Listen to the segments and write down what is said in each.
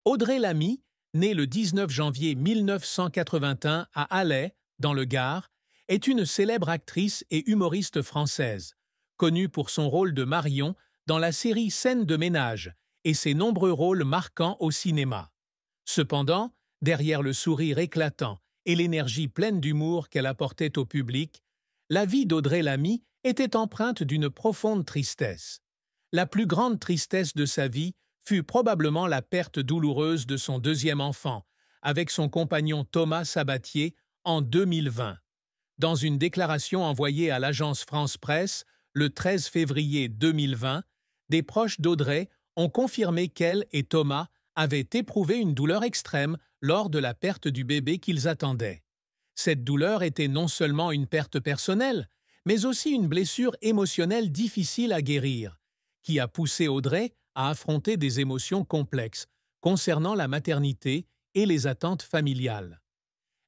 Audrey Lamy, née le 19 janvier 1981 à Alais, dans le Gard, est une célèbre actrice et humoriste française, connue pour son rôle de Marion dans la série Scènes de ménage et ses nombreux rôles marquants au cinéma. Cependant, derrière le sourire éclatant et l'énergie pleine d'humour qu'elle apportait au public, la vie d'Audrey Lamy était empreinte d'une profonde tristesse. La plus grande tristesse de sa vie fut probablement la perte douloureuse de son deuxième enfant, avec son compagnon Thomas Sabatier, en 2020. Dans une déclaration envoyée à l'agence France Presse le 13 février 2020, des proches d'Audrey ont confirmé qu'elle et Thomas avaient éprouvé une douleur extrême lors de la perte du bébé qu'ils attendaient. Cette douleur était non seulement une perte personnelle, mais aussi une blessure émotionnelle difficile à guérir, qui a poussé Audrey à affronter des émotions complexes concernant la maternité et les attentes familiales.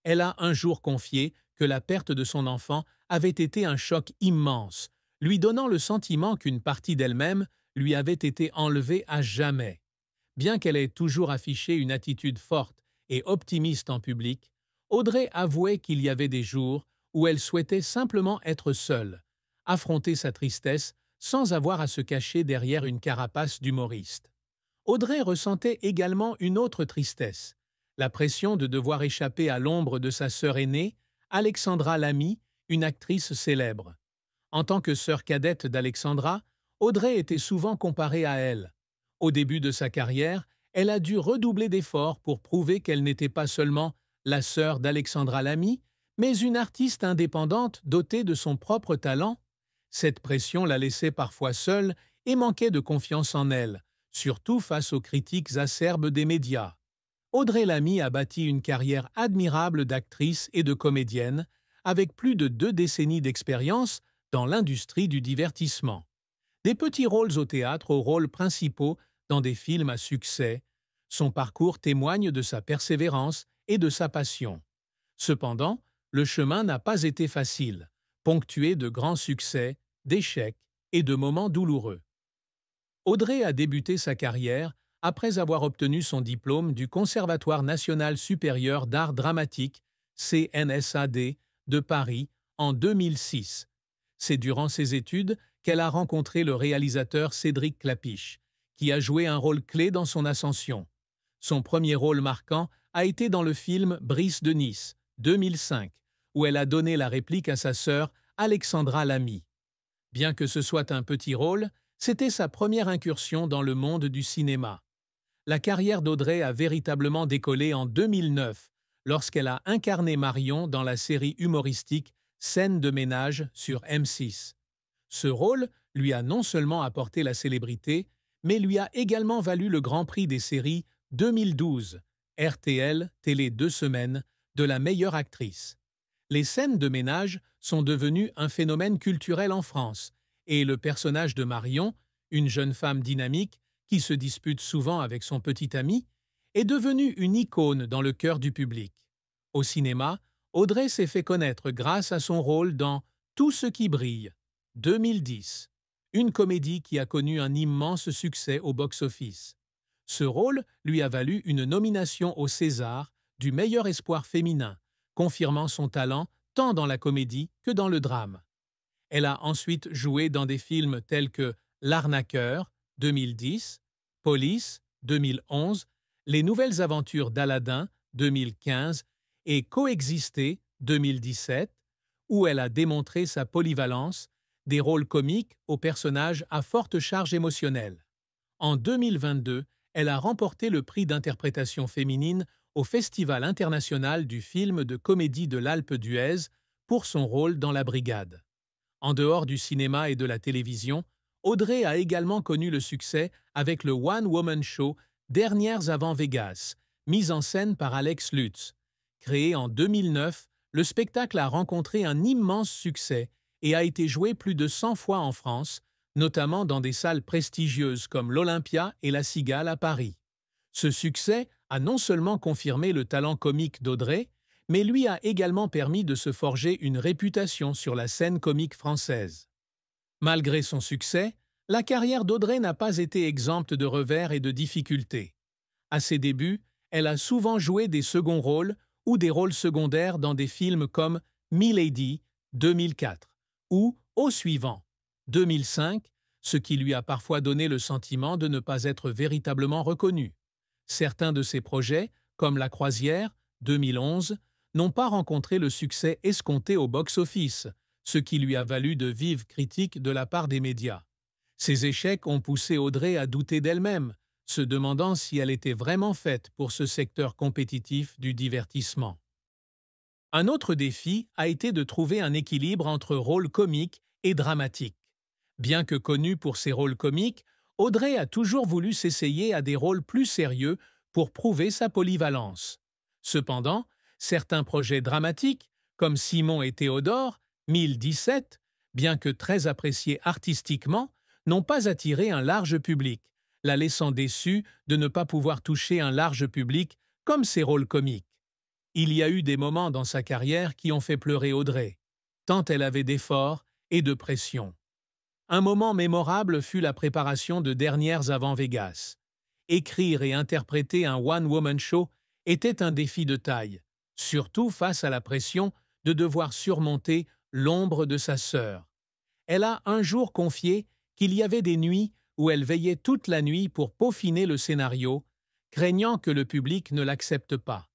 Elle a un jour confié que la perte de son enfant avait été un choc immense, lui donnant le sentiment qu'une partie d'elle-même lui avait été enlevée à jamais. Bien qu'elle ait toujours affiché une attitude forte et optimiste en public, Audrey avouait qu'il y avait des jours où elle souhaitait simplement être seule, affronter sa tristesse sans avoir à se cacher derrière une carapace d'humoriste. Audrey ressentait également une autre tristesse, la pression de devoir échapper à l'ombre de sa sœur aînée, Alexandra Lamy, une actrice célèbre. En tant que sœur cadette d'Alexandra, Audrey était souvent comparée à elle. Au début de sa carrière, elle a dû redoubler d'efforts pour prouver qu'elle n'était pas seulement la sœur d'Alexandra Lamy, mais une artiste indépendante dotée de son propre talent. Cette pression la laissait parfois seule et manquait de confiance en elle, surtout face aux critiques acerbes des médias. Audrey Lamy a bâti une carrière admirable d'actrice et de comédienne, avec plus de 2 décennies d'expérience dans l'industrie du divertissement. Des petits rôles au théâtre aux rôles principaux dans des films à succès, son parcours témoigne de sa persévérance et de sa passion. Cependant, le chemin n'a pas été facile, ponctué de grands succès, d'échecs et de moments douloureux. Audrey a débuté sa carrière après avoir obtenu son diplôme du Conservatoire national supérieur d'art dramatique, CNSAD, de Paris en 2006. C'est durant ses études qu'elle a rencontré le réalisateur Cédric Klapisch, qui a joué un rôle clé dans son ascension. Son premier rôle marquant a été dans le film Brice de Nice, 2005, où elle a donné la réplique à sa sœur Alexandra Lamy. Bien que ce soit un petit rôle, c'était sa première incursion dans le monde du cinéma. La carrière d'Audrey a véritablement décollé en 2009, lorsqu'elle a incarné Marion dans la série humoristique Scènes de ménage sur M6. Ce rôle lui a non seulement apporté la célébrité, mais lui a également valu le Grand Prix des séries 2012, RTL Télé 2 semaines, de la meilleure actrice. Les scènes de ménage sont devenues un phénomène culturel en France, et le personnage de Marion, une jeune femme dynamique qui se dispute souvent avec son petit ami, est devenue une icône dans le cœur du public. Au cinéma, Audrey s'est fait connaître grâce à son rôle dans Tout ce qui brille, 2010, une comédie qui a connu un immense succès au box-office. Ce rôle lui a valu une nomination au César du meilleur espoir féminin, confirmant son talent tant dans la comédie que dans le drame. Elle a ensuite joué dans des films tels que L'arnaqueur, 2010, Police, 2011, Les nouvelles aventures d'Aladin, 2015, et Coexister, 2017, où elle a démontré sa polyvalence, des rôles comiques aux personnages à forte charge émotionnelle. En 2022, elle a remporté le prix d'interprétation féminine au Festival international du film de comédie de l'Alpe d'Huez pour son rôle dans La Brigade. En dehors du cinéma et de la télévision, Audrey a également connu le succès avec le One Woman Show Dernières avant Vegas, mis en scène par Alex Lutz. Créé en 2009, le spectacle a rencontré un immense succès et a été joué plus de 100 fois en France, notamment dans des salles prestigieuses comme l'Olympia et la Cigale à Paris. Ce succès a non seulement confirmé le talent comique d'Audrey, mais lui a également permis de se forger une réputation sur la scène comique française. Malgré son succès, la carrière d'Audrey n'a pas été exempte de revers et de difficultés. À ses débuts, elle a souvent joué des seconds rôles ou des rôles secondaires dans des films comme Milady, 2004, ou Au suivant, 2005, ce qui lui a parfois donné le sentiment de ne pas être véritablement reconnue. Certains de ses projets, comme La Croisière, 2011, n'ont pas rencontré le succès escompté au box-office, ce qui lui a valu de vives critiques de la part des médias. Ces échecs ont poussé Audrey à douter d'elle-même, se demandant si elle était vraiment faite pour ce secteur compétitif du divertissement. Un autre défi a été de trouver un équilibre entre rôle comique et dramatique. Bien que connue pour ses rôles comiques, Audrey a toujours voulu s'essayer à des rôles plus sérieux pour prouver sa polyvalence. Cependant, certains projets dramatiques, comme Simon et Théodore, 1017, bien que très appréciés artistiquement, n'ont pas attiré un large public, la laissant déçue de ne pas pouvoir toucher un large public comme ses rôles comiques. Il y a eu des moments dans sa carrière qui ont fait pleurer Audrey, tant elle avait d'efforts et de pression. Un moment mémorable fut la préparation de Dernières avant Vegas. Écrire et interpréter un one-woman show était un défi de taille, surtout face à la pression de devoir surmonter l'ombre de sa sœur. Elle a un jour confié qu'il y avait des nuits où elle veillait toute la nuit pour peaufiner le scénario, craignant que le public ne l'accepte pas.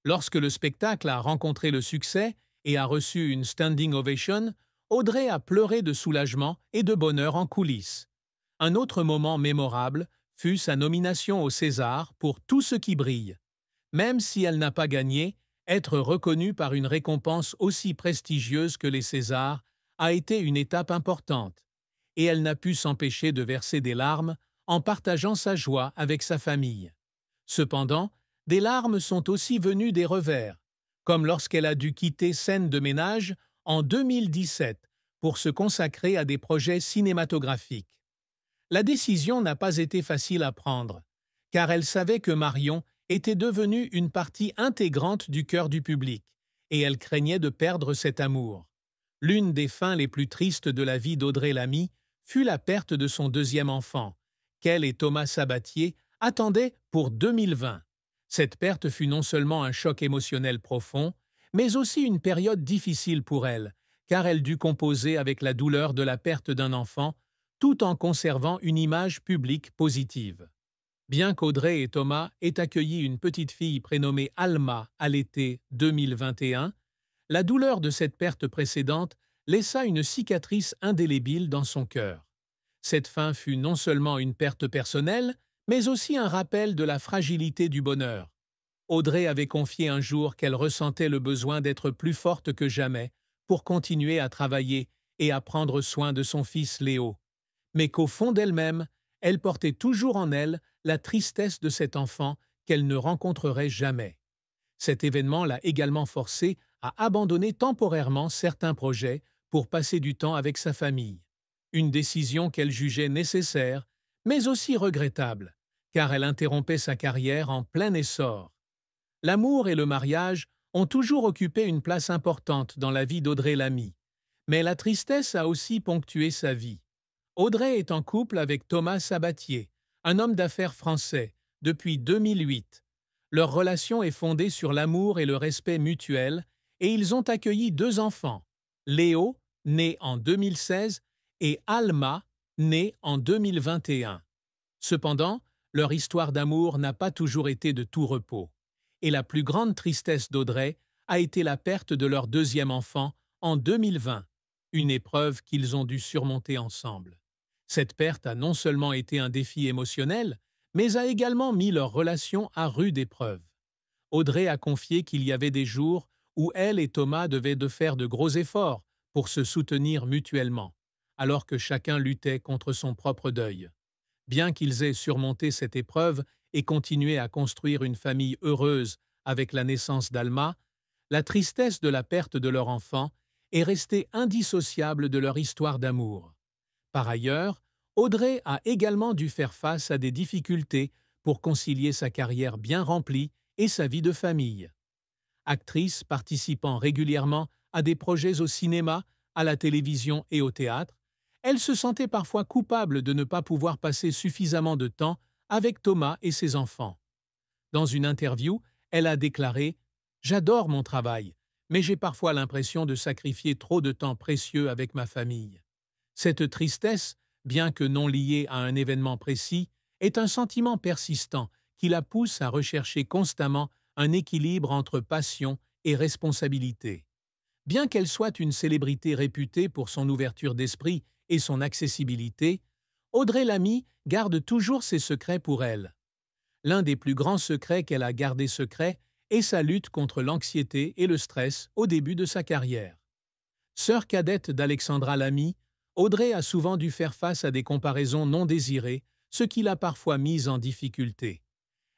Lorsque le spectacle a rencontré le succès et a reçu une standing ovation, Audrey a pleuré de soulagement et de bonheur en coulisses. Un autre moment mémorable fut sa nomination au César pour Tout ce qui brille. Même si elle n'a pas gagné, être reconnue par une récompense aussi prestigieuse que les Césars a été une étape importante, et elle n'a pu s'empêcher de verser des larmes en partageant sa joie avec sa famille. Cependant, des larmes sont aussi venues des revers, comme lorsqu'elle a dû quitter Scène de ménage en 2017 pour se consacrer à des projets cinématographiques. La décision n'a pas été facile à prendre, car elle savait que Marion était devenue une partie intégrante du cœur du public, et elle craignait de perdre cet amour. L'une des fins les plus tristes de la vie d'Audrey Lamy fut la perte de son deuxième enfant, qu'elle et Thomas Sabatier attendaient pour 2020. Cette perte fut non seulement un choc émotionnel profond, mais aussi une période difficile pour elle, car elle dut composer avec la douleur de la perte d'un enfant, tout en conservant une image publique positive. Bien qu'Audrey et Thomas aient accueilli une petite fille prénommée Alma à l'été 2021, la douleur de cette perte précédente laissa une cicatrice indélébile dans son cœur. Cette fin fut non seulement une perte personnelle, mais aussi un rappel de la fragilité du bonheur. Audrey avait confié un jour qu'elle ressentait le besoin d'être plus forte que jamais pour continuer à travailler et à prendre soin de son fils Léo, mais qu'au fond d'elle-même, elle portait toujours en elle la tristesse de cet enfant qu'elle ne rencontrerait jamais. Cet événement l'a également forcée à abandonner temporairement certains projets pour passer du temps avec sa famille. Une décision qu'elle jugeait nécessaire, mais aussi regrettable, car elle interrompait sa carrière en plein essor. L'amour et le mariage ont toujours occupé une place importante dans la vie d'Audrey Lamy, mais la tristesse a aussi ponctué sa vie. Audrey est en couple avec Thomas Sabatier, un homme d'affaires français, depuis 2008. Leur relation est fondée sur l'amour et le respect mutuel, et ils ont accueilli 2 enfants, Léo, né en 2016, et Alma, né en 2021. Cependant, leur histoire d'amour n'a pas toujours été de tout repos, et la plus grande tristesse d'Audrey a été la perte de leur deuxième enfant en 2020, une épreuve qu'ils ont dû surmonter ensemble. Cette perte a non seulement été un défi émotionnel, mais a également mis leur relation à rude épreuve. Audrey a confié qu'il y avait des jours où elle et Thomas devaient de faire de gros efforts pour se soutenir mutuellement, alors que chacun luttait contre son propre deuil. Bien qu'ils aient surmonté cette épreuve et continué à construire une famille heureuse avec la naissance d'Alma, la tristesse de la perte de leur enfant est restée indissociable de leur histoire d'amour. Par ailleurs, Audrey a également dû faire face à des difficultés pour concilier sa carrière bien remplie et sa vie de famille. Actrice participant régulièrement à des projets au cinéma, à la télévision et au théâtre, elle se sentait parfois coupable de ne pas pouvoir passer suffisamment de temps avec Thomas et ses enfants. Dans une interview, elle a déclaré « J'adore mon travail, mais j'ai parfois l'impression de sacrifier trop de temps précieux avec ma famille. » Cette tristesse, bien que non liée à un événement précis, est un sentiment persistant qui la pousse à rechercher constamment un équilibre entre passion et responsabilité. Bien qu'elle soit une célébrité réputée pour son ouverture d'esprit et son accessibilité, Audrey Lamy garde toujours ses secrets pour elle. L'un des plus grands secrets qu'elle a gardé secret est sa lutte contre l'anxiété et le stress au début de sa carrière. Sœur cadette d'Alexandra Lamy, Audrey a souvent dû faire face à des comparaisons non désirées, ce qui l'a parfois mise en difficulté.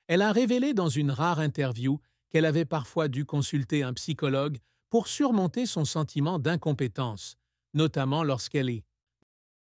Elle a révélé dans une rare interview qu'elle avait parfois dû consulter un psychologue pour surmonter son sentiment d'incompétence, notamment lorsqu'elle est